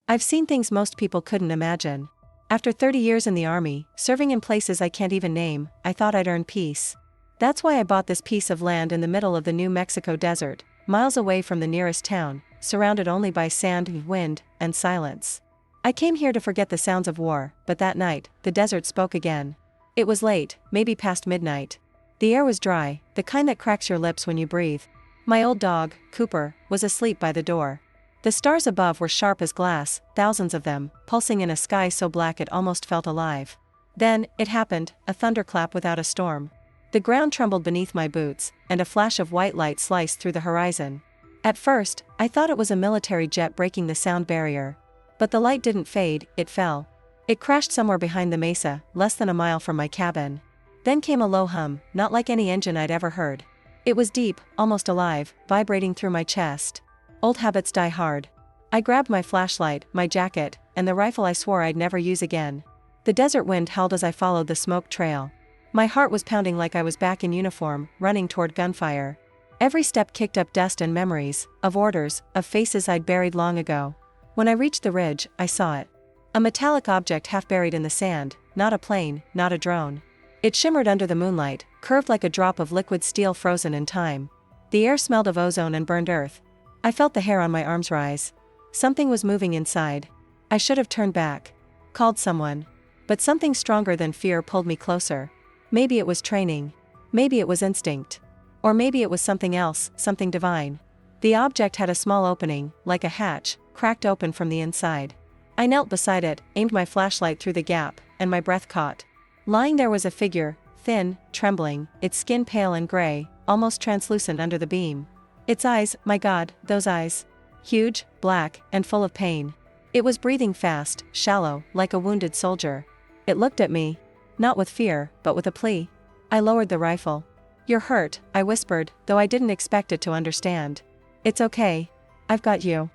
I've seen things most people couldn't imagine. After 30 years in the army, serving in places I can't even name, I thought I'd earn peace. That's why I bought this piece of land in the middle of the New Mexico desert, miles away from the nearest town, surrounded only by sand, wind, and silence. I came here to forget the sounds of war, but that night, the desert spoke again. It was late, maybe past midnight. The air was dry, the kind that cracks your lips when you breathe. My old dog, Cooper, was asleep by the door. The stars above were sharp as glass, thousands of them, pulsing in a sky so black it almost felt alive. Then, it happened, a thunderclap without a storm. The ground trembled beneath my boots, and a flash of white light sliced through the horizon. At first, I thought it was a military jet breaking the sound barrier. But the light didn't fade, it fell. It crashed somewhere behind the mesa, less than a mile from my cabin. Then came a low hum, not like any engine I'd ever heard. It was deep, almost alive, vibrating through my chest. Old habits die hard. I grabbed my flashlight, my jacket, and the rifle I swore I'd never use again. The desert wind howled as I followed the smoke trail. My heart was pounding like I was back in uniform, running toward gunfire. Every step kicked up dust and memories, of orders, of faces I'd buried long ago. When I reached the ridge, I saw it. A metallic object half buried in the sand, not a plane, not a drone. It shimmered under the moonlight, curved like a drop of liquid steel frozen in time. The air smelled of ozone and burned earth. I felt the hair on my arms rise. Something was moving inside. I should have turned back. Called someone. But something stronger than fear pulled me closer. Maybe it was training. Maybe it was instinct. Or maybe it was something else, something divine. The object had a small opening, like a hatch, cracked open from the inside. I knelt beside it, aimed my flashlight through the gap, and my breath caught. Lying there was a figure, thin, trembling, its skin pale and gray, almost translucent under the beam. Its eyes, my God, those eyes. Huge, black, and full of pain. It was breathing fast, shallow, like a wounded soldier. It looked at me. Not with fear, but with a plea. I lowered the rifle. "You're hurt," I whispered, though I didn't expect it to understand. "It's okay. I've got you."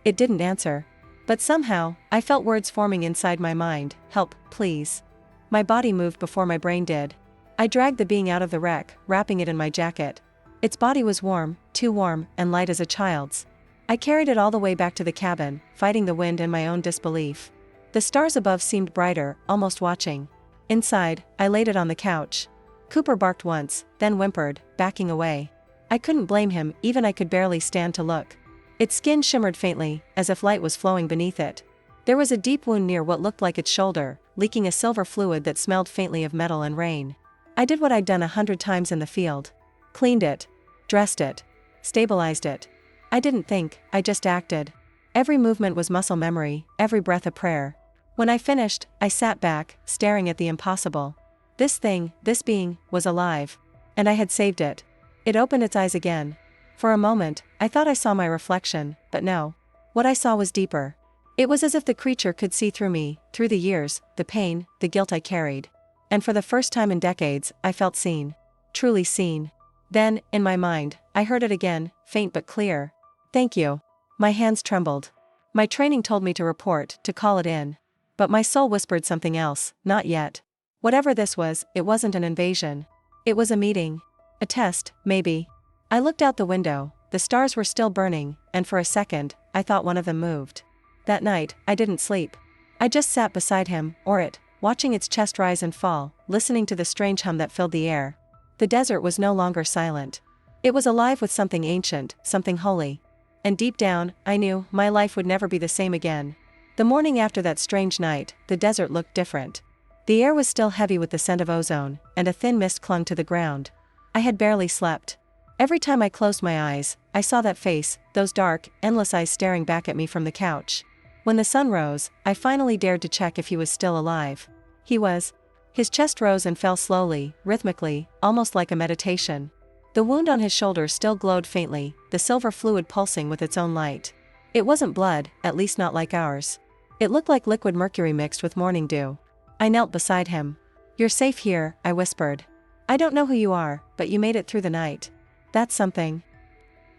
It didn't answer. But somehow, I felt words forming inside my mind, "Help, please." My body moved before my brain did. I dragged the being out of the wreck, wrapping it in my jacket. Its body was warm, too warm, and light as a child's. I carried it all the way back to the cabin, fighting the wind and my own disbelief. The stars above seemed brighter, almost watching. Inside, I laid it on the couch. Cooper barked once, then whimpered, backing away. I couldn't blame him, even I could barely stand to look. Its skin shimmered faintly, as if light was flowing beneath it. There was a deep wound near what looked like its shoulder, leaking a silver fluid that smelled faintly of metal and rain. I did what I'd done 100 times in the field. Cleaned it. Dressed it. Stabilized it. I didn't think, I just acted. Every movement was muscle memory, every breath a prayer. When I finished, I sat back, staring at the impossible. This thing, this being, was alive. And I had saved it. It opened its eyes again. For a moment, I thought I saw my reflection, but no. What I saw was deeper. It was as if the creature could see through me, through the years, the pain, the guilt I carried. And for the first time in decades, I felt seen. Truly seen. Then, in my mind, I heard it again, faint but clear. "Thank you." My hands trembled. My training told me to report, to call it in. But my soul whispered something else, not yet. Whatever this was, it wasn't an invasion. It was a meeting. A test, maybe. I looked out the window, the stars were still burning, and for a second, I thought one of them moved. That night, I didn't sleep. I just sat beside him, or it, watching its chest rise and fall, listening to the strange hum that filled the air. The desert was no longer silent. It was alive with something ancient, something holy. And deep down, I knew, my life would never be the same again. The morning after that strange night, the desert looked different. The air was still heavy with the scent of ozone, and a thin mist clung to the ground. I had barely slept. Every time I closed my eyes, I saw that face, those dark, endless eyes staring back at me from the couch. When the sun rose, I finally dared to check if he was still alive. He was. His chest rose and fell slowly, rhythmically, almost like a meditation. The wound on his shoulder still glowed faintly, the silver fluid pulsing with its own light. It wasn't blood, at least not like ours. It looked like liquid mercury mixed with morning dew. I knelt beside him. "You're safe here," I whispered. "I don't know who you are, but you made it through the night. That's something."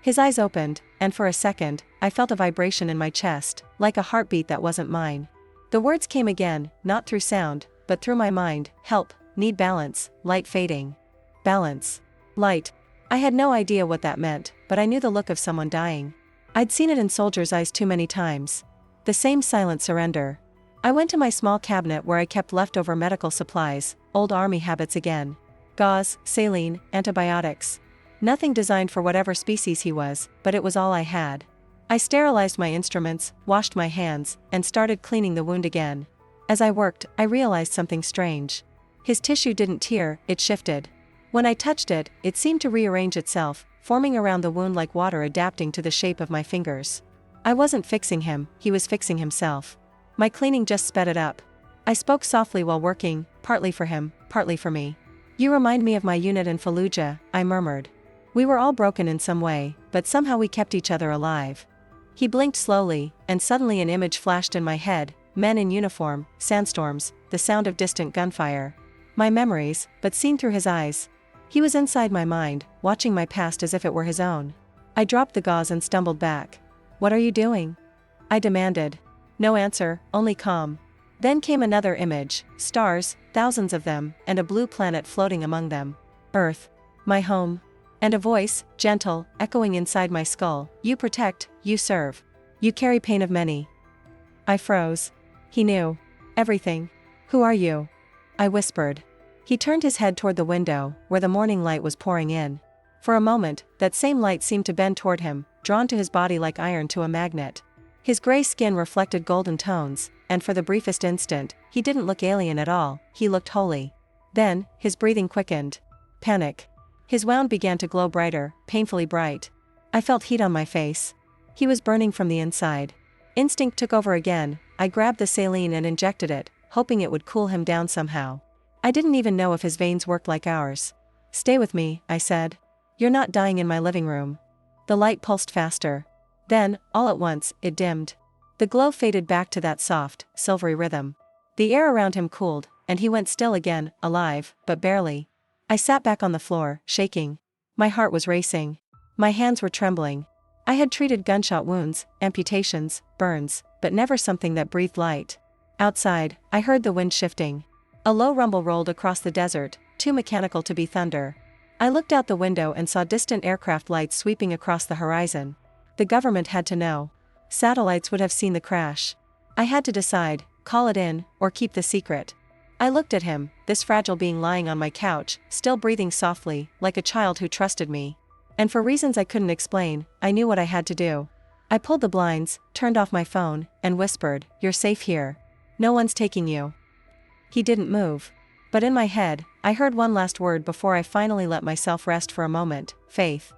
His eyes opened, and for a second, I felt a vibration in my chest, like a heartbeat that wasn't mine. The words came again, not through sound, but through my mind: "Help, need balance, light fading." Balance. Light. I had no idea what that meant, but I knew the look of someone dying. I'd seen it in soldiers' eyes too many times. The same silent surrender. I went to my small cabinet where I kept leftover medical supplies, old army habits again. Gauze, saline, antibiotics. Nothing designed for whatever species he was, but it was all I had. I sterilized my instruments, washed my hands, and started cleaning the wound again. As I worked, I realized something strange. His tissue didn't tear, it shifted. When I touched it, it seemed to rearrange itself, forming around the wound like water adapting to the shape of my fingers. I wasn't fixing him, he was fixing himself. My cleaning just sped it up. I spoke softly while working, partly for him, partly for me. "You remind me of my unit in Fallujah," I murmured. "We were all broken in some way, but somehow we kept each other alive." He blinked slowly, and suddenly an image flashed in my head: men in uniform, sandstorms, the sound of distant gunfire. My memories, but seen through his eyes. He was inside my mind, watching my past as if it were his own. I dropped the gauze and stumbled back. "What are you doing?" I demanded. No answer, only calm. Then came another image: stars, thousands of them, and a blue planet floating among them. Earth. My home. And a voice, gentle, echoing inside my skull: "You protect, you serve. You carry pain of many." I froze. He knew. Everything. "Who are you?" I whispered. He turned his head toward the window, where the morning light was pouring in. For a moment, that same light seemed to bend toward him, drawn to his body like iron to a magnet. His gray skin reflected golden tones, and for the briefest instant, he didn't look alien at all, he looked holy. Then, his breathing quickened. Panic. His wound began to glow brighter, painfully bright. I felt heat on my face. He was burning from the inside. Instinct took over again. I grabbed the saline and injected it, hoping it would cool him down somehow. I didn't even know if his veins worked like ours. "Stay with me," I said. "You're not dying in my living room." The light pulsed faster. Then, all at once, it dimmed. The glow faded back to that soft, silvery rhythm. The air around him cooled, and he went still again, alive, but barely. I sat back on the floor, shaking. My heart was racing. My hands were trembling. I had treated gunshot wounds, amputations, burns, but never something that breathed light. Outside, I heard the wind shifting. A low rumble rolled across the desert, too mechanical to be thunder. I looked out the window and saw distant aircraft lights sweeping across the horizon. The government had to know. Satellites would have seen the crash. I had to decide, call it in, or keep the secret. I looked at him, this fragile being lying on my couch, still breathing softly, like a child who trusted me. And for reasons I couldn't explain, I knew what I had to do. I pulled the blinds, turned off my phone, and whispered, "You're safe here. No one's taking you." He didn't move. But in my head, I heard one last word before I finally let myself rest for a moment: faith.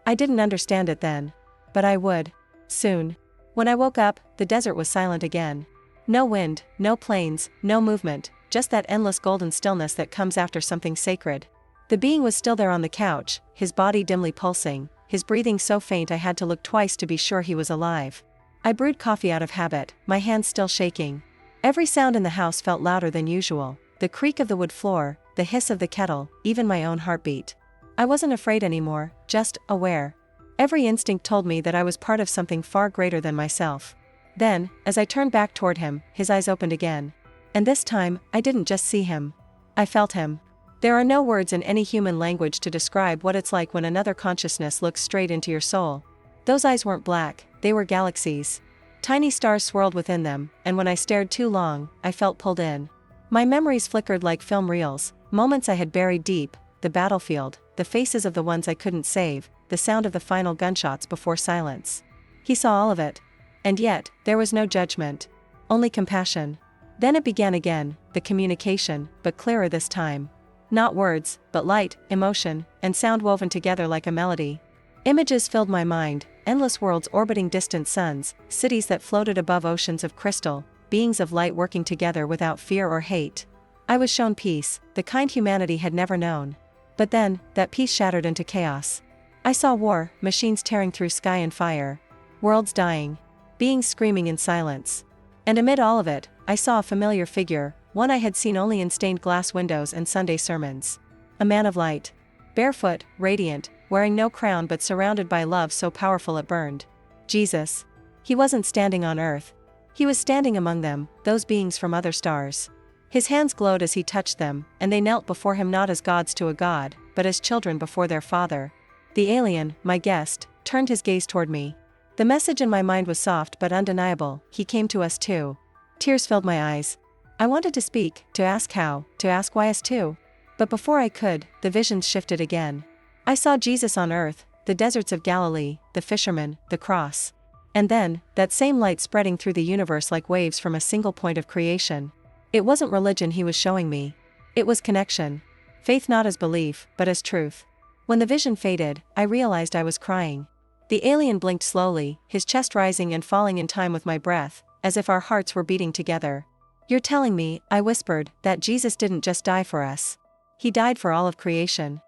I didn't understand it then. But I would. Soon. When I woke up, the desert was silent again. No wind, no planes, no movement, just that endless golden stillness that comes after something sacred. The being was still there on the couch, his body dimly pulsing, his breathing so faint I had to look twice to be sure he was alive. I brewed coffee out of habit, my hands still shaking. Every sound in the house felt louder than usual: the creak of the wood floor, the hiss of the kettle, even my own heartbeat. I wasn't afraid anymore, just aware. Every instinct told me that I was part of something far greater than myself. Then, as I turned back toward him, his eyes opened again. And this time, I didn't just see him. I felt him. There are no words in any human language to describe what it's like when another consciousness looks straight into your soul. Those eyes weren't black, they were galaxies. Tiny stars swirled within them, and when I stared too long, I felt pulled in. My memories flickered like film reels, moments I had buried deep: the battlefield, the faces of the ones I couldn't save, the sound of the final gunshots before silence. He saw all of it. And yet, there was no judgment. Only compassion. Then it began again, the communication, but clearer this time. Not words, but light, emotion, and sound woven together like a melody. Images filled my mind, endless worlds orbiting distant suns, cities that floated above oceans of crystal, beings of light working together without fear or hate. I was shown peace, the kind humanity had never known. But then, that peace shattered into chaos. I saw war, machines tearing through sky and fire. Worlds dying. Beings screaming in silence. And amid all of it, I saw a familiar figure, one I had seen only in stained glass windows and Sunday sermons. A man of light. Barefoot, radiant, wearing no crown but surrounded by love so powerful it burned. Jesus. He wasn't standing on earth. He was standing among them, those beings from other stars. His hands glowed as he touched them, and they knelt before him not as gods to a god, but as children before their father. The alien, my guest, turned his gaze toward me. The message in my mind was soft but undeniable: he came to us too. Tears filled my eyes. I wanted to speak, to ask how, to ask why us too. But before I could, the visions shifted again. I saw Jesus on earth, the deserts of Galilee, the fishermen, the cross. And then, that same light spreading through the universe like waves from a single point of creation. It wasn't religion he was showing me. It was connection. Faith not as belief, but as truth. When the vision faded, I realized I was crying. The alien blinked slowly, his chest rising and falling in time with my breath, as if our hearts were beating together. "You're telling me," I whispered, "that Jesus didn't just die for us. He died for all of creation."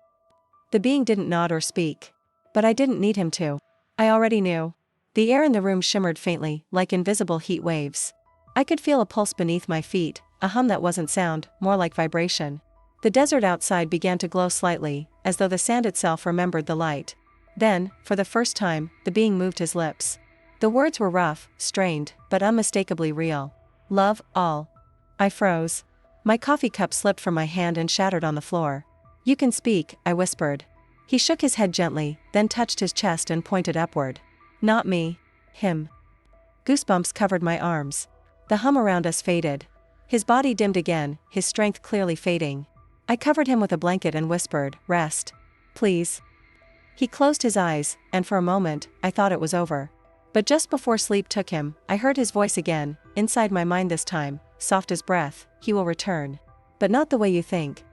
The being didn't nod or speak. But I didn't need him to. I already knew. The air in the room shimmered faintly, like invisible heat waves. I could feel a pulse beneath my feet, a hum that wasn't sound, more like vibration. The desert outside began to glow slightly, as though the sand itself remembered the light. Then, for the first time, the being moved his lips. The words were rough, strained, but unmistakably real. "Love, all." I froze. My coffee cup slipped from my hand and shattered on the floor. "You can speak," I whispered. He shook his head gently, then touched his chest and pointed upward. "Not me. Him." Goosebumps covered my arms. The hum around us faded. His body dimmed again, his strength clearly fading. I covered him with a blanket and whispered, "Rest. Please." He closed his eyes, and for a moment, I thought it was over. But just before sleep took him, I heard his voice again, inside my mind this time, soft as breath: "He will return. But not the way you think."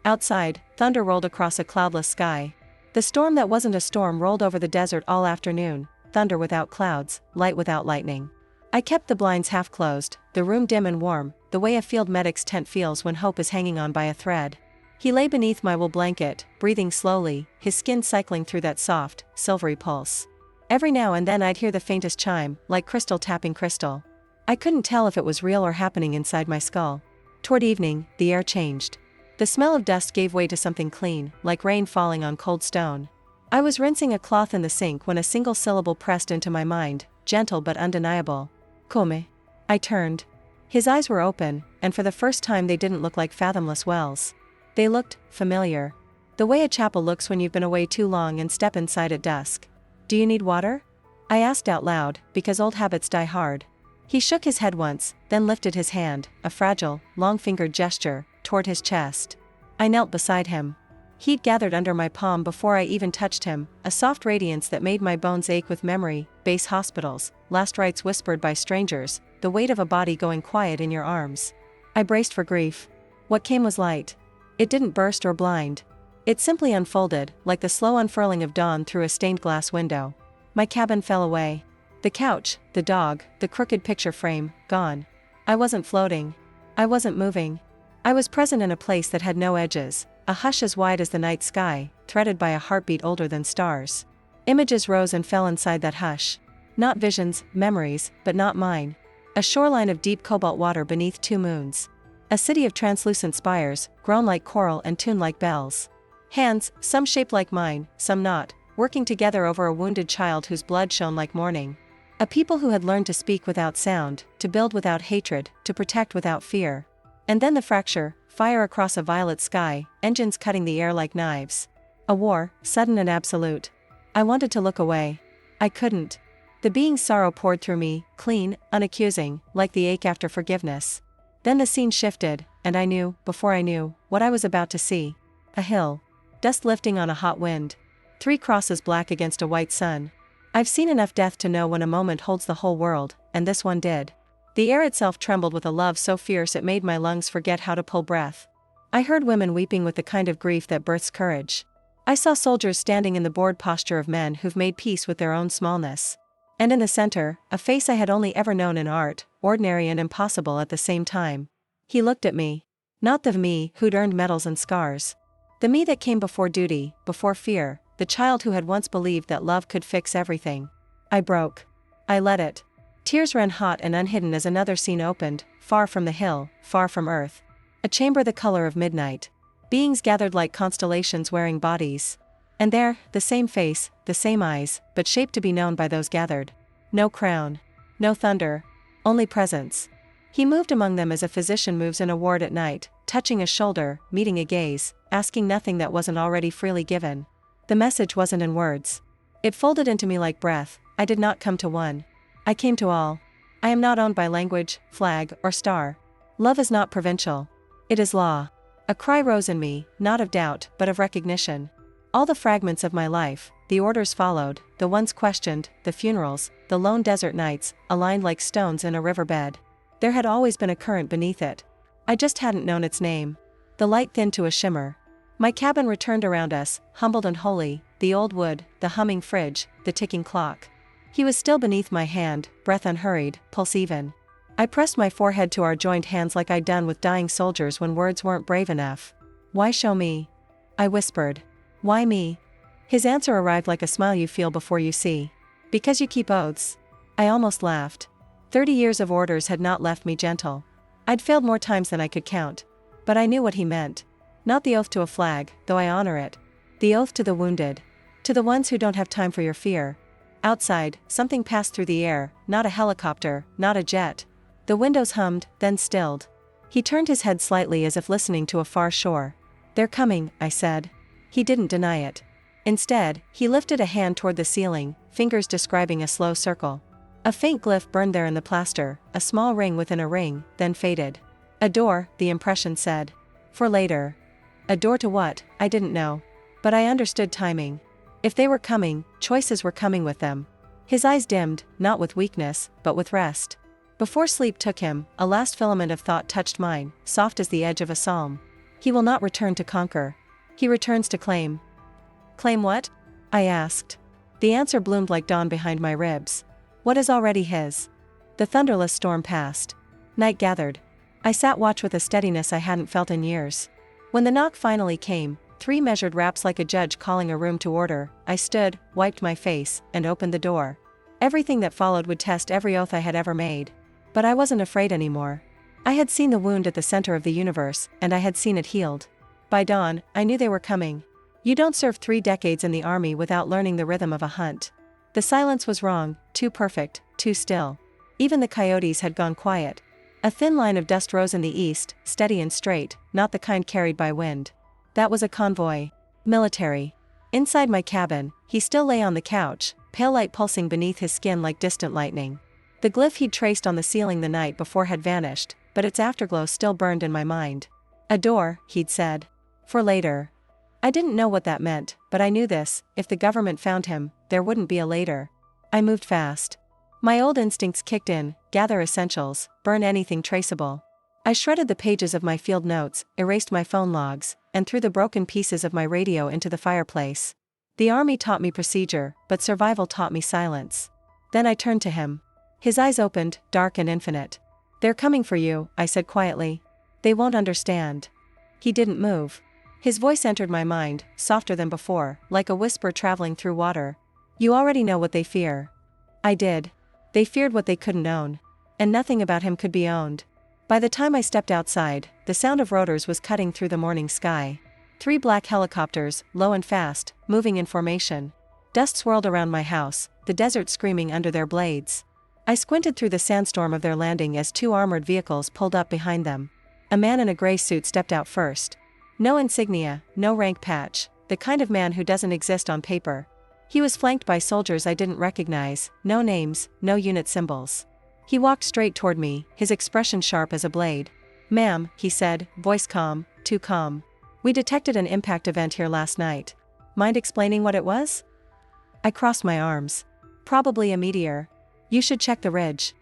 Outside, thunder rolled across a cloudless sky. The storm that wasn't a storm rolled over the desert all afternoon, thunder without clouds, light without lightning. I kept the blinds half closed, the room dim and warm, the way a field medic's tent feels when hope is hanging on by a thread. He lay beneath my wool blanket, breathing slowly, his skin cycling through that soft, silvery pulse. Every now and then I'd hear the faintest chime, like crystal tapping crystal. I couldn't tell if it was real or happening inside my skull. Toward evening, the air changed. The smell of dust gave way to something clean, like rain falling on cold stone. I was rinsing a cloth in the sink when a single syllable pressed into my mind, gentle but undeniable. "Come." I turned. His eyes were open, and for the first time they didn't look like fathomless wells. They looked familiar. The way a chapel looks when you've been away too long and step inside at dusk. "Do you need water?" I asked out loud, because old habits die hard. He shook his head once, then lifted his hand, a fragile, long-fingered gesture, toward his chest. I knelt beside him. Heat gathered under my palm before I even touched him, a soft radiance that made my bones ache with memory, base hospitals, last rites whispered by strangers, the weight of a body going quiet in your arms. I braced for grief. What came was light. It didn't burst or blind. It simply unfolded, like the slow unfurling of dawn through a stained glass window. My cabin fell away. The couch, the dog, the crooked picture frame, gone. I wasn't floating. I wasn't moving. I was present in a place that had no edges, a hush as wide as the night sky, threaded by a heartbeat older than stars. Images rose and fell inside that hush. Not visions, memories, but not mine. A shoreline of deep cobalt water beneath two moons. A city of translucent spires, grown like coral and tuned like bells. Hands, some shaped like mine, some not, working together over a wounded child whose blood shone like morning. A people who had learned to speak without sound, to build without hatred, to protect without fear. And then the fracture, fire across a violet sky, engines cutting the air like knives. A war, sudden and absolute. I wanted to look away. I couldn't. The being's sorrow poured through me, clean, unaccusing, like the ache after forgiveness. Then the scene shifted, and I knew, before I knew, what I was about to see. A hill. Dust lifting on a hot wind. 3 crosses black against a white sun. I've seen enough death to know when a moment holds the whole world, and this one did. The air itself trembled with a love so fierce it made my lungs forget how to pull breath. I heard women weeping with the kind of grief that births courage. I saw soldiers standing in the bored posture of men who've made peace with their own smallness. And in the center, a face I had only ever known in art, ordinary and impossible at the same time. He looked at me. Not the me who'd earned medals and scars. The me that came before duty, before fear, the child who had once believed that love could fix everything. I broke. I let it. Tears ran hot and unhidden as another scene opened, far from the hill, far from earth. A chamber the color of midnight. Beings gathered like constellations wearing bodies. And there, the same face, the same eyes, but shaped to be known by those gathered. No crown. No thunder. Only presence. He moved among them as a physician moves in a ward at night, touching a shoulder, meeting a gaze, asking nothing that wasn't already freely given. The message wasn't in words. It folded into me like breath. I did not come to one. I came to all. I am not owned by language, flag, or star. Love is not provincial. It is law. A cry rose in me, not of doubt, but of recognition. All the fragments of my life, the orders followed, the ones questioned, the funerals, the lone desert nights, aligned like stones in a riverbed. There had always been a current beneath it. I just hadn't known its name. The light thinned to a shimmer. My cabin returned around us, humbled and holy, the old wood, the humming fridge, the ticking clock. He was still beneath my hand, breath unhurried, pulse even. I pressed my forehead to our joined hands like I'd done with dying soldiers when words weren't brave enough. Why show me? I whispered. Why me? His answer arrived like a smile you feel before you see. Because you keep oaths. I almost laughed. 30 years of orders had not left me gentle. I'd failed more times than I could count. But I knew what he meant. Not the oath to a flag, though I honor it. The oath to the wounded. To the ones who don't have time for your fear. Outside, something passed through the air, not a helicopter, not a jet. The windows hummed, then stilled. He turned his head slightly as if listening to a far shore. They're coming, I said. He didn't deny it. Instead, he lifted a hand toward the ceiling, fingers describing a slow circle. A faint glyph burned there in the plaster, a small ring within a ring, then faded. A door, the impression said. For later. A door to what, I didn't know. But I understood timing. If they were coming, choices were coming with them. His eyes dimmed, not with weakness, but with rest. Before sleep took him, a last filament of thought touched mine, soft as the edge of a psalm. He will not return to conquer. He returns to claim. Claim what? I asked. The answer bloomed like dawn behind my ribs. What is already his? The thunderless storm passed. Night gathered. I sat watch with a steadiness I hadn't felt in years. When the knock finally came, 3 measured raps like a judge calling a room to order, I stood, wiped my face, and opened the door. Everything that followed would test every oath I had ever made. But I wasn't afraid anymore. I had seen the wound at the center of the universe, and I had seen it healed. By dawn, I knew they were coming. You don't serve 3 decades in the army without learning the rhythm of a hunt. The silence was wrong, too perfect, too still. Even the coyotes had gone quiet. A thin line of dust rose in the east, steady and straight, not the kind carried by wind. That was a convoy. Military. Inside my cabin, he still lay on the couch, pale light pulsing beneath his skin like distant lightning. The glyph he'd traced on the ceiling the night before had vanished, but its afterglow still burned in my mind. A door, he'd said. For later. I didn't know what that meant, but I knew this: if the government found him, there wouldn't be a later. I moved fast. My old instincts kicked in: gather essentials, burn anything traceable. I shredded the pages of my field notes, erased my phone logs, and threw the broken pieces of my radio into the fireplace. The army taught me procedure, but survival taught me silence. Then I turned to him. His eyes opened, dark and infinite. They're coming for you, I said quietly. They won't understand. He didn't move. His voice entered my mind, softer than before, like a whisper traveling through water. You already know what they fear. I did. They feared what they couldn't own. And nothing about him could be owned. By the time I stepped outside, the sound of rotors was cutting through the morning sky. 3 black helicopters, low and fast, moving in formation. Dust swirled around my house, the desert screaming under their blades. I squinted through the sandstorm of their landing as 2 armored vehicles pulled up behind them. A man in a gray suit stepped out first. No insignia, no rank patch, the kind of man who doesn't exist on paper. He was flanked by soldiers I didn't recognize, no names, no unit symbols. He walked straight toward me, his expression sharp as a blade. Ma'am, he said, voice calm, too calm. We detected an impact event here last night. Mind explaining what it was? I crossed my arms. Probably a meteor. You should check the ridge.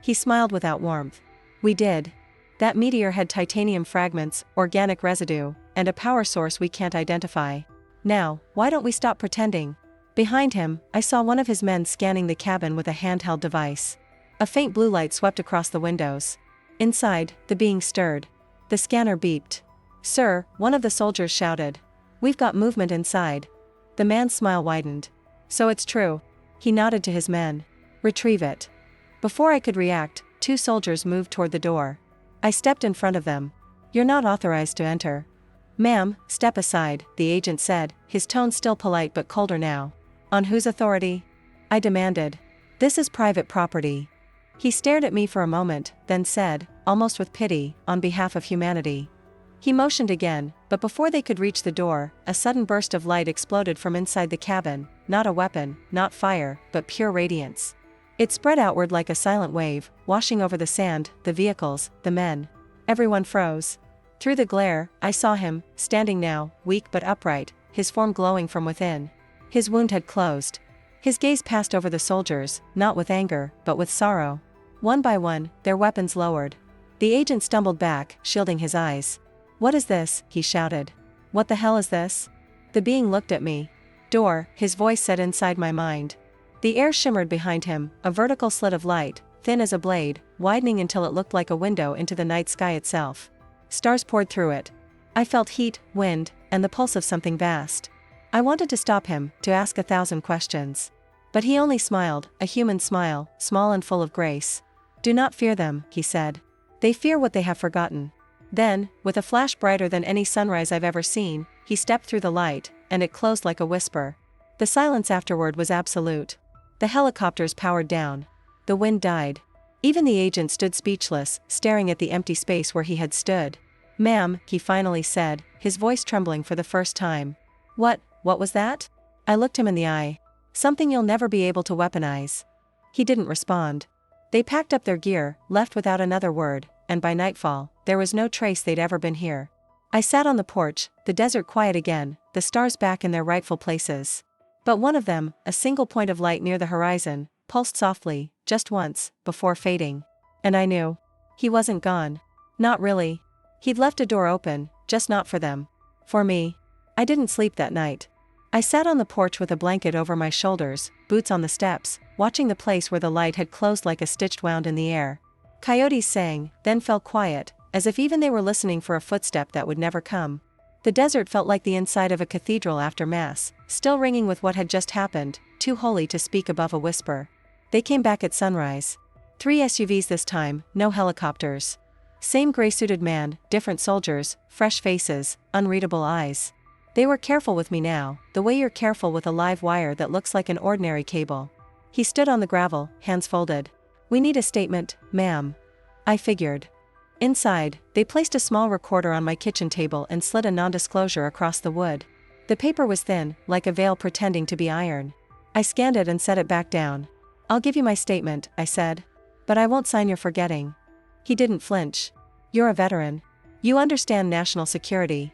He smiled without warmth. We did. That meteor had titanium fragments, organic residue, and a power source we can't identify. Now, why don't we stop pretending? Behind him, I saw one of his men scanning the cabin with a handheld device. A faint blue light swept across the windows. Inside, the being stirred. The scanner beeped. Sir, one of the soldiers shouted. We've got movement inside. The man's smile widened. So it's true. He nodded to his men. Retrieve it. Before I could react, 2 soldiers moved toward the door. I stepped in front of them. You're not authorized to enter. Ma'am, step aside, the agent said, his tone still polite but colder now. On whose authority? I demanded. This is private property. He stared at me for a moment, then said, almost with pity, on behalf of humanity. He motioned again, but before they could reach the door, a sudden burst of light exploded from inside the cabin, not a weapon, not fire, but pure radiance. It spread outward like a silent wave, washing over the sand, the vehicles, the men. Everyone froze. Through the glare, I saw him, standing now, weak but upright, his form glowing from within. His wound had closed. His gaze passed over the soldiers, not with anger, but with sorrow. One by one, their weapons lowered. The agent stumbled back, shielding his eyes. "What is this?" he shouted. "What the hell is this?" The being looked at me. "Door," his voice said inside my mind. The air shimmered behind him, a vertical slit of light, thin as a blade, widening until it looked like a window into the night sky itself. Stars poured through it. I felt heat, wind, and the pulse of something vast. I wanted to stop him, to ask 1,000 questions. But he only smiled, a human smile, small and full of grace. "Do not fear them," he said. "They fear what they have forgotten." Then, with a flash brighter than any sunrise I've ever seen, he stepped through the light, and it closed like a whisper. The silence afterward was absolute. The helicopters powered down. The wind died. Even the agent stood speechless, staring at the empty space where he had stood. "Ma'am," he finally said, his voice trembling for the first time. What was that?" I looked him in the eye. "Something you'll never be able to weaponize." He didn't respond. They packed up their gear, left without another word, and by nightfall, there was no trace they'd ever been here. I sat on the porch, the desert quiet again, the stars back in their rightful places. But one of them, a single point of light near the horizon, pulsed softly, just once, before fading. And I knew. He wasn't gone. Not really. He'd left a door open, just not for them. For me. I didn't sleep that night. I sat on the porch with a blanket over my shoulders, boots on the steps, watching the place where the light had closed like a stitched wound in the air. Coyotes sang, then fell quiet, as if even they were listening for a footstep that would never come. The desert felt like the inside of a cathedral after mass, still ringing with what had just happened, too holy to speak above a whisper. They came back at sunrise. 3 SUVs this time, no helicopters. Same gray-suited man, different soldiers, fresh faces, unreadable eyes. They were careful with me now, the way you're careful with a live wire that looks like an ordinary cable. He stood on the gravel, hands folded. "We need a statement, ma'am." I figured. Inside, they placed a small recorder on my kitchen table and slid a non-disclosure across the wood. The paper was thin, like a veil pretending to be iron. I scanned it and set it back down. "I'll give you my statement," I said. "But I won't sign your forgetting." He didn't flinch. "You're a veteran. You understand national security."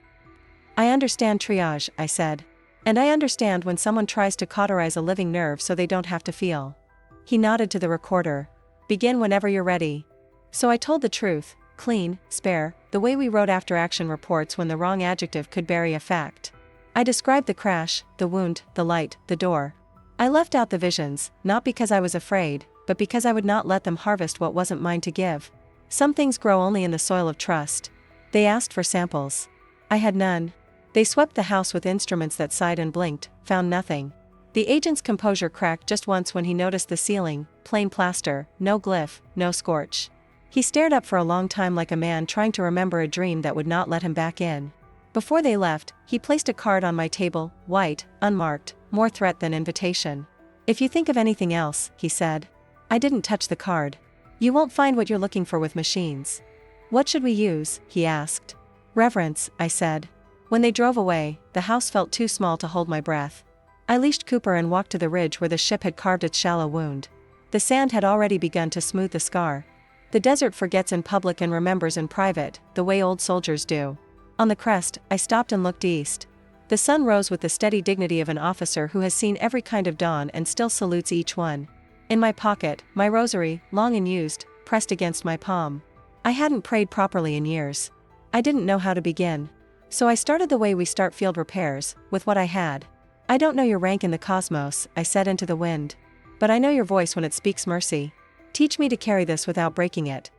"I understand triage," I said. "And I understand when someone tries to cauterize a living nerve so they don't have to feel." He nodded to the recorder. "Begin whenever you're ready." So I told the truth, clean, spare, the way we wrote after-action reports when the wrong adjective could bury a fact. I described the crash, the wound, the light, the door. I left out the visions, not because I was afraid, but because I would not let them harvest what wasn't mine to give. Some things grow only in the soil of trust. They asked for samples. I had none. They swept the house with instruments that sighed and blinked, found nothing. The agent's composure cracked just once when he noticed the ceiling, plain plaster, no glyph, no scorch. He stared up for a long time like a man trying to remember a dream that would not let him back in. Before they left, he placed a card on my table, white, unmarked, more threat than invitation. "If you think of anything else," he said. I didn't touch the card. "You won't find what you're looking for with machines." "What should we use?" he asked. "Reverence," I said. When they drove away, the house felt too small to hold my breath. I leashed Cooper and walked to the ridge where the ship had carved its shallow wound. The sand had already begun to smooth the scar. The desert forgets in public and remembers in private, the way old soldiers do. On the crest, I stopped and looked east. The sun rose with the steady dignity of an officer who has seen every kind of dawn and still salutes each one. In my pocket, my rosary, long and used, pressed against my palm. I hadn't prayed properly in years. I didn't know how to begin. So I started the way we start field repairs, with what I had. "I don't know your rank in the cosmos," I said into the wind. "But I know your voice when it speaks mercy. Teach me to carry this without breaking it."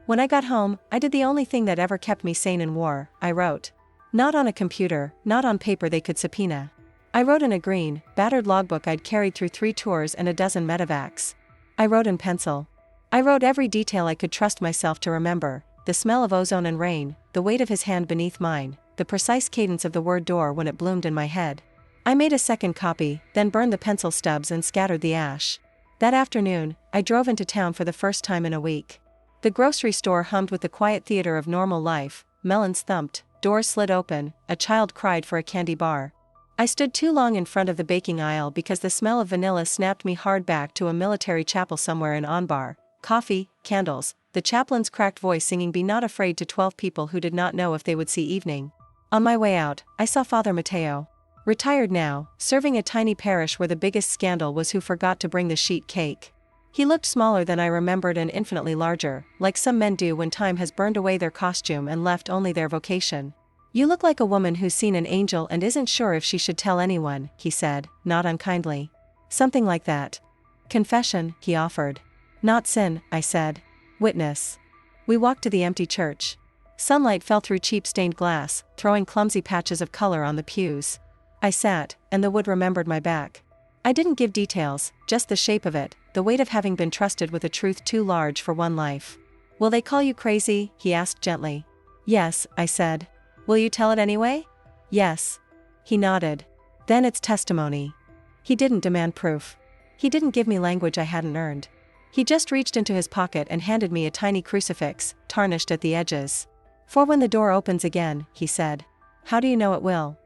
When I got home, I did the only thing that ever kept me sane in war, I wrote. Not on a computer, not on paper they could subpoena. I wrote in a green, battered logbook I'd carried through 3 tours and a dozen medevacs. I wrote in pencil. I wrote every detail I could trust myself to remember, the smell of ozone and rain, the weight of his hand beneath mine, the precise cadence of the word door when it bloomed in my head. I made a second copy, then burned the pencil stubs and scattered the ash. That afternoon, I drove into town for the first time in a week. The grocery store hummed with the quiet theater of normal life, melons thumped, doors slid open, a child cried for a candy bar. I stood too long in front of the baking aisle because the smell of vanilla snapped me hard back to a military chapel somewhere in Anbar. Coffee, candles, the chaplain's cracked voice singing "Be Not Afraid" to 12 people who did not know if they would see evening. On my way out, I saw Father Mateo. Retired now, serving a tiny parish where the biggest scandal was who forgot to bring the sheet cake. He looked smaller than I remembered and infinitely larger, like some men do when time has burned away their costume and left only their vocation. "You look like a woman who's seen an angel and isn't sure if she should tell anyone," he said, not unkindly. "Something like that." "Confession," he offered. "Not sin," I said. "Witness." We walked to the empty church. Sunlight fell through cheap stained glass, throwing clumsy patches of color on the pews. I sat, and the wood remembered my back. I didn't give details, just the shape of it, the weight of having been trusted with a truth too large for one life. "Will they call you crazy?" he asked gently. "Yes," I said. "Will you tell it anyway?" "Yes." He nodded. "Then it's testimony." He didn't demand proof. He didn't give me language I hadn't earned. He just reached into his pocket and handed me a tiny crucifix, tarnished at the edges. "For when the door opens again," he said. "How do you know it will?"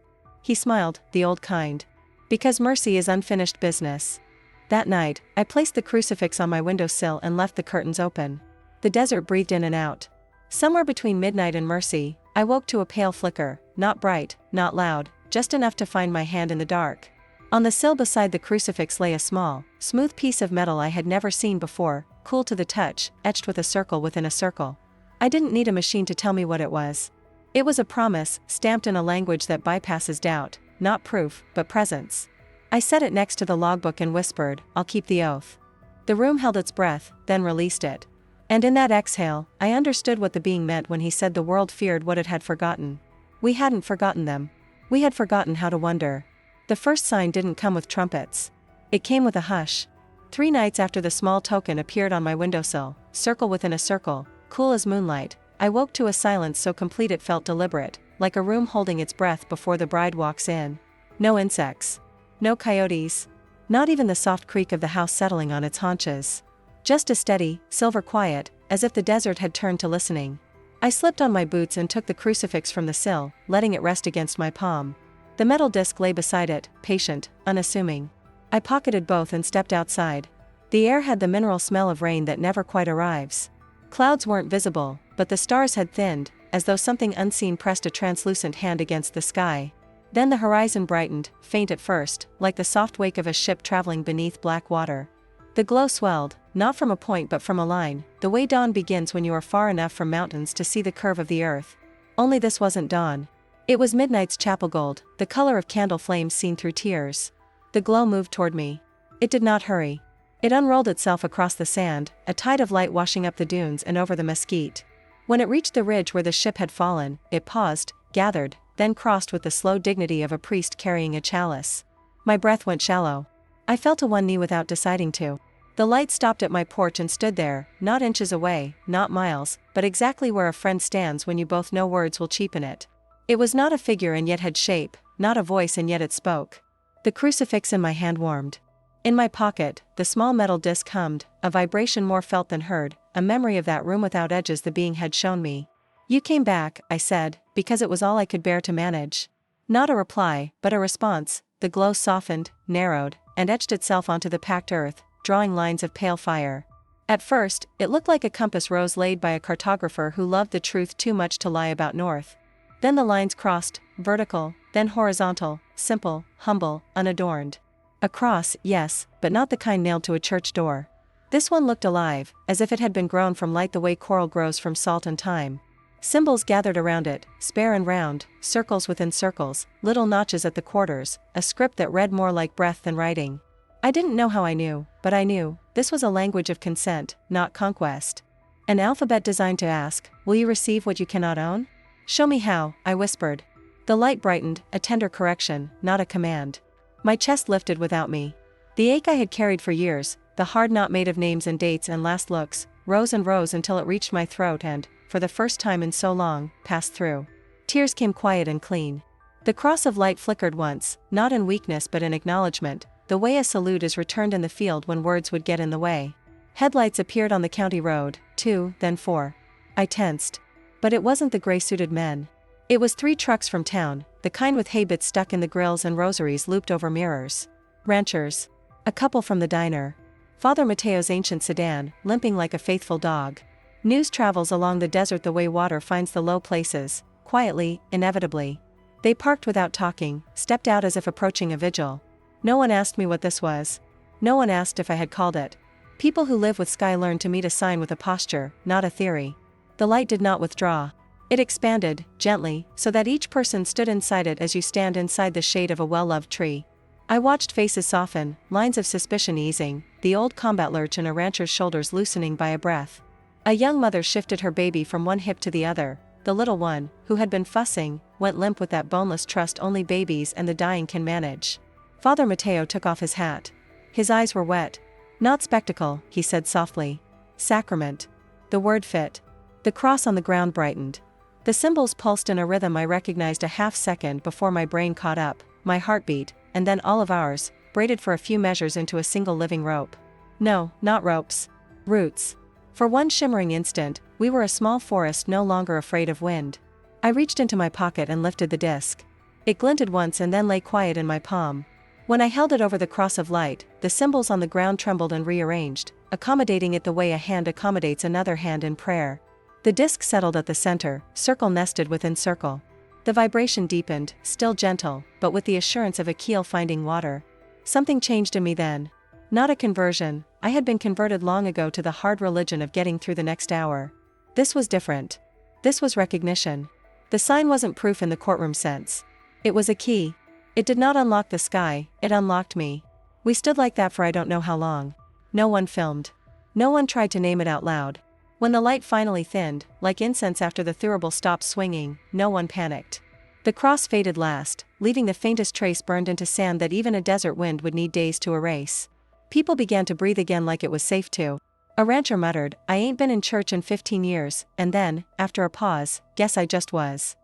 He smiled, the old kind. "Because mercy is unfinished business." That night, I placed the crucifix on my windowsill and left the curtains open. The desert breathed in and out. Somewhere between midnight and mercy, I woke to a pale flicker, not bright, not loud, just enough to find my hand in the dark. On the sill beside the crucifix lay a small, smooth piece of metal I had never seen before, cool to the touch, etched with a circle within a circle. I didn't need a machine to tell me what it was. It was a promise, stamped in a language that bypasses doubt, not proof, but presence. I set it next to the logbook and whispered, "I'll keep the oath." The room held its breath, then released it. And in that exhale, I understood what the being meant when he said the world feared what it had forgotten. We hadn't forgotten them. We had forgotten how to wonder. The first sign didn't come with trumpets. It came with a hush. 3 nights after the small token appeared on my windowsill, circle within a circle, cool as moonlight, I woke to a silence so complete it felt deliberate, like a room holding its breath before the bride walks in. No insects. No coyotes. Not even the soft creak of the house settling on its haunches. Just a steady, silver quiet, as if the desert had turned to listening. I slipped on my boots and took the crucifix from the sill, letting it rest against my palm. The metal disc lay beside it, patient, unassuming. I pocketed both and stepped outside. The air had the mineral smell of rain that never quite arrives. Clouds weren't visible, but the stars had thinned, as though something unseen pressed a translucent hand against the sky. Then the horizon brightened, faint at first, like the soft wake of a ship traveling beneath black water. The glow swelled, not from a point but from a line, the way dawn begins when you are far enough from mountains to see the curve of the earth. Only this wasn't dawn. It was midnight's chapel gold, the color of candle flames seen through tears. The glow moved toward me. It did not hurry. It unrolled itself across the sand, a tide of light washing up the dunes and over the mesquite. When it reached the ridge where the ship had fallen, it paused, gathered, then crossed with the slow dignity of a priest carrying a chalice. My breath went shallow. I fell to one knee without deciding to. The light stopped at my porch and stood there, not inches away, not miles, but exactly where a friend stands when you both know words will cheapen it. It was not a figure and yet had shape, not a voice and yet it spoke. The crucifix in my hand warmed. In my pocket, the small metal disc hummed, a vibration more felt than heard, a memory of that room without edges the being had shown me. "You came back," I said, because it was all I could bear to manage. Not a reply, but a response. The glow softened, narrowed, and etched itself onto the packed earth, drawing lines of pale fire. At first, it looked like a compass rose laid by a cartographer who loved the truth too much to lie about north. Then the lines crossed, vertical, then horizontal, simple, humble, unadorned. A cross, yes, but not the kind nailed to a church door. This one looked alive, as if it had been grown from light the way coral grows from salt and thyme. Symbols gathered around it, spare and round, circles within circles, little notches at the quarters, a script that read more like breath than writing. I didn't know how I knew, but I knew, this was a language of consent, not conquest. An alphabet designed to ask, "Will you receive what you cannot own?" "Show me how," I whispered. The light brightened, a tender correction, not a command. My chest lifted without me. The ache I had carried for years, the hard knot made of names and dates and last looks, rose and rose until it reached my throat and, for the first time in so long, passed through. Tears came quiet and clean. The cross of light flickered once, not in weakness but in acknowledgement, the way a salute is returned in the field when words would get in the way. Headlights appeared on the county road, 2, then 4. I tensed. But it wasn't the gray-suited men. It was 3 trucks from town, the kind with hay bits stuck in the grills and rosaries looped over mirrors. Ranchers. A couple from the diner. Father Mateo's ancient sedan, limping like a faithful dog. News travels along the desert the way water finds the low places, quietly, inevitably. They parked without talking, stepped out as if approaching a vigil. No one asked me what this was. No one asked if I had called it. People who live with sky learn to meet a sign with a posture, not a theory. The light did not withdraw. It expanded, gently, so that each person stood inside it as you stand inside the shade of a well-loved tree. I watched faces soften, lines of suspicion easing, the old combat lurch in a rancher's shoulders loosening by a breath. A young mother shifted her baby from one hip to the other. The little one, who had been fussing, went limp with that boneless trust only babies and the dying can manage. Father Mateo took off his hat. His eyes were wet. "Not spectacle," he said softly. "Sacrament." The word fit. The cross on the ground brightened. The symbols pulsed in a rhythm I recognized a half-second before my brain caught up, my heartbeat, and then all of ours, braided for a few measures into a single living rope. No, not ropes. Roots. For one shimmering instant, we were a small forest no longer afraid of wind. I reached into my pocket and lifted the disc. It glinted once and then lay quiet in my palm. When I held it over the cross of light, the symbols on the ground trembled and rearranged, accommodating it the way a hand accommodates another hand in prayer. The disc settled at the center, circle nested within circle. The vibration deepened, still gentle, but with the assurance of a keel finding water. Something changed in me then. Not a conversion. I had been converted long ago to the hard religion of getting through the next hour. This was different. This was recognition. The sign wasn't proof in the courtroom sense. It was a key. It did not unlock the sky, it unlocked me. We stood like that for I don't know how long. No one filmed. No one tried to name it out loud. When the light finally thinned, like incense after the thurible stopped swinging, no one panicked. The cross faded last, leaving the faintest trace burned into sand that even a desert wind would need days to erase. People began to breathe again like it was safe to. A rancher muttered, "I ain't been in church in 15 years, and then, after a pause, "Guess I just was."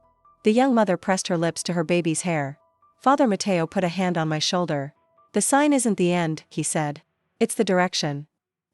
The young mother pressed her lips to her baby's hair. Father Mateo put a hand on my shoulder. "The sign isn't the end," he said. "It's the direction."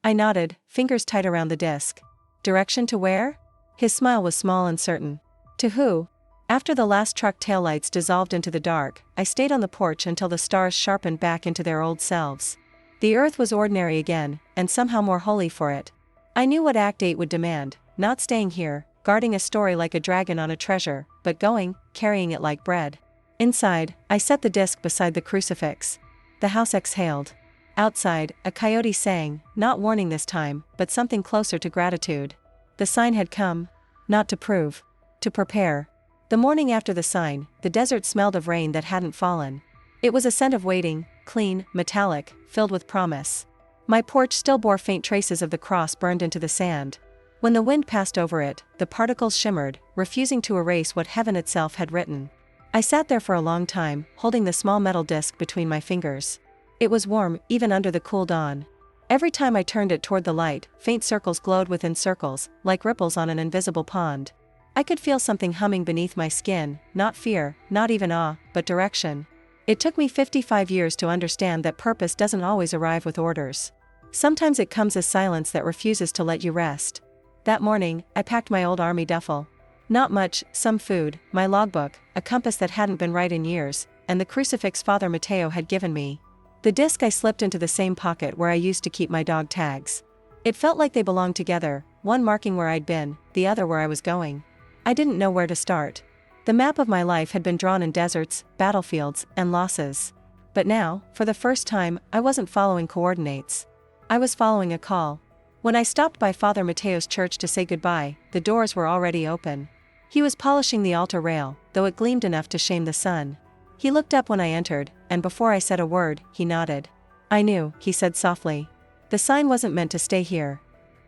I nodded, fingers tight around the disc. Direction to where? His smile was small and certain. To who? After the last truck taillights dissolved into the dark, I stayed on the porch until the stars sharpened back into their old selves. The earth was ordinary again, and somehow more holy for it. I knew what Act 8 would demand, not staying here, guarding a story like a dragon on a treasure, but going, carrying it like bread. Inside, I set the disc beside the crucifix. The house exhaled. Outside, a coyote sang, not warning this time, but something closer to gratitude. The sign had come. Not to prove. To prepare. The morning after the sign, the desert smelled of rain that hadn't fallen. It was a scent of waiting, clean, metallic, filled with promise. My porch still bore faint traces of the cross burned into the sand. When the wind passed over it, the particles shimmered, refusing to erase what heaven itself had written. I sat there for a long time, holding the small metal disc between my fingers. It was warm, even under the cool dawn. Every time I turned it toward the light, faint circles glowed within circles, like ripples on an invisible pond. I could feel something humming beneath my skin, not fear, not even awe, but direction. It took me 55 years to understand that purpose doesn't always arrive with orders. Sometimes it comes as silence that refuses to let you rest. That morning, I packed my old army duffel. Not much, some food, my logbook, a compass that hadn't been right in years, and the crucifix Father Mateo had given me. The disc I slipped into the same pocket where I used to keep my dog tags. It felt like they belonged together, one marking where I'd been, the other where I was going. I didn't know where to start. The map of my life had been drawn in deserts, battlefields, and losses. But now, for the first time, I wasn't following coordinates. I was following a call. When I stopped by Father Mateo's church to say goodbye, the doors were already open. He was polishing the altar rail, though it gleamed enough to shame the sun. He looked up when I entered, and before I said a word, he nodded. "I knew," he said softly. "The sign wasn't meant to stay here."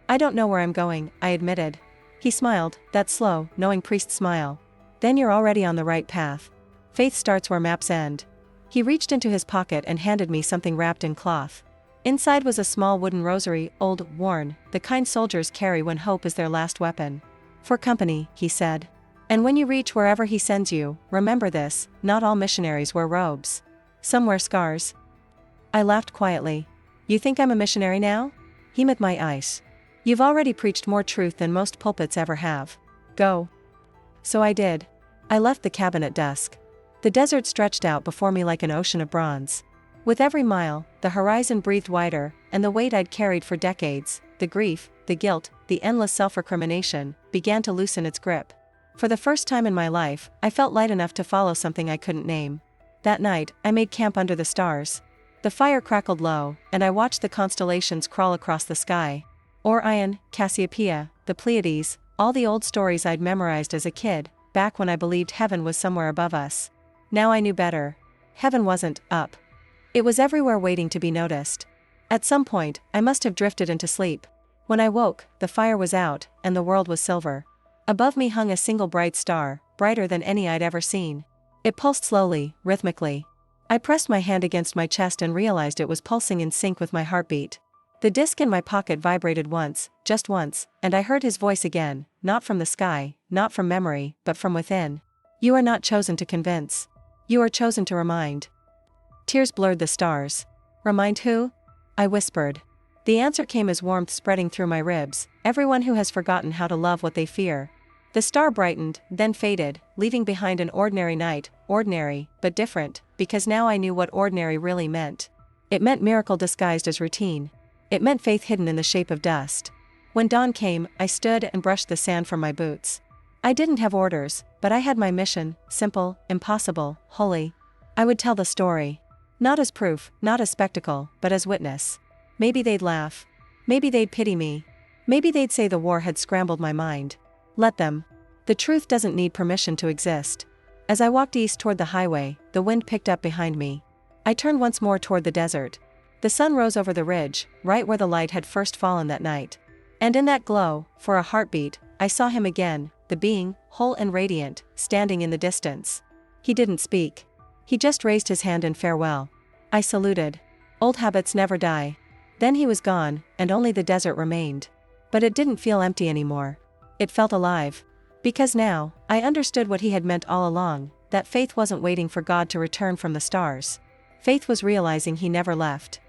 "I don't know where I'm going," I admitted. He smiled, that slow, knowing priest smile. "Then you're already on the right path. Faith starts where maps end." He reached into his pocket and handed me something wrapped in cloth. Inside was a small wooden rosary, old, worn, the kind soldiers carry when hope is their last weapon. "For company," he said. "And when you reach wherever he sends you, remember this, not all missionaries wear robes. Some wear scars." I laughed quietly. "You think I'm a missionary now?" He met my eyes. "You've already preached more truth than most pulpits ever have. Go. So I did. I left the cabin at dusk. The desert stretched out before me like an ocean of bronze. With every mile, the horizon breathed wider, and the weight I'd carried for decades, the grief, the guilt, the endless self-recrimination, began to loosen its grip. For the first time in my life, I felt light enough to follow something I couldn't name. That night, I made camp under the stars. The fire crackled low, and I watched the constellations crawl across the sky. Orion, Cassiopeia, the Pleiades, all the old stories I'd memorized as a kid, back when I believed heaven was somewhere above us. Now I knew better. Heaven wasn't up. It was everywhere waiting to be noticed. At some point, I must have drifted into sleep. When I woke, the fire was out, and the world was silver. Above me hung a single bright star, brighter than any I'd ever seen. It pulsed slowly, rhythmically. I pressed my hand against my chest and realized it was pulsing in sync with my heartbeat. The disc in my pocket vibrated once, just once, and I heard his voice again, not from the sky, not from memory, but from within. You are not chosen to convince. You are chosen to remind. Tears blurred the stars. Remind who? I whispered. The answer came as warmth spreading through my ribs. Everyone who has forgotten how to love what they fear. The star brightened, then faded, leaving behind an ordinary night, ordinary, but different, because now I knew what ordinary really meant. It meant miracle disguised as routine. It meant faith hidden in the shape of dust. When dawn came, I stood and brushed the sand from my boots. I didn't have orders, but I had my mission, simple, impossible, holy. I would tell the story. Not as proof, not as spectacle, but as witness. Maybe they'd laugh. Maybe they'd pity me. Maybe they'd say the war had scrambled my mind. Let them. The truth doesn't need permission to exist. As I walked east toward the highway, the wind picked up behind me. I turned once more toward the desert. The sun rose over the ridge, right where the light had first fallen that night. And in that glow, for a heartbeat, I saw him again, the being, whole and radiant, standing in the distance. He didn't speak. He just raised his hand in farewell. I saluted. Old habits never die. Then he was gone, and only the desert remained. But it didn't feel empty anymore. It felt alive. Because now, I understood what he had meant all along, that faith wasn't waiting for God to return from the stars. Faith was realizing he never left.